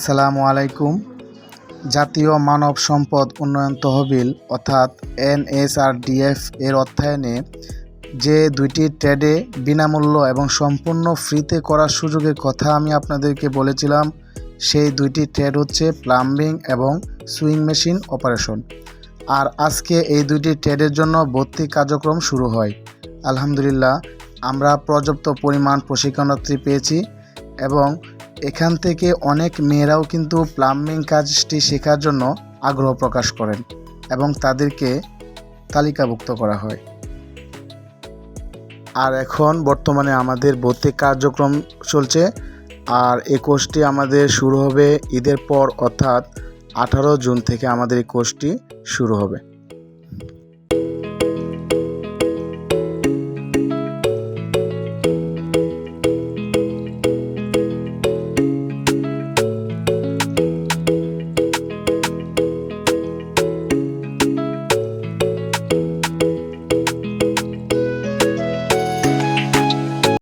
আসসালামু আলাইকুম। জাতীয় মানব সম্পদ উন্নয়ন তহবিল অর্থাৎ NSRDF এর অর্থায়নে যে দুইটি ট্রেডে বিনামূল্য এবং সম্পূর্ণ ফ্রিতে করার সুযোগের কথা আমি আপনাদেরকে বলেছিলাম, সেই দুইটি ট্রেড হচ্ছে প্লাম্বিং এবং সুইং মেশিন অপারেশন। আর আজকে এই দুইটি ট্রেডের জন্য ভর্তি কার্যক্রম শুরু হয়। আলহামদুলিল্লাহ, আমরা পর্যাপ্ত পরিমাণ প্রশিক্ষণার্থী পেয়েছি এবং এখান থেকে অনেক মেয়েরাও কিন্তু প্লাম্বিং কাজটি শেখার জন্য আগ্রহ প্রকাশ করেন এবং তাদেরকে তালিকাভুক্ত করা হয়। আর এখন বর্তমানে আমাদের ভর্তি কার্যক্রম চলছে। আর এই কোর্সটি আমাদের শুরু হবে ঈদের পর, অর্থাৎ 18 জুন থেকে আমাদের এই কোর্সটি শুরু হবে।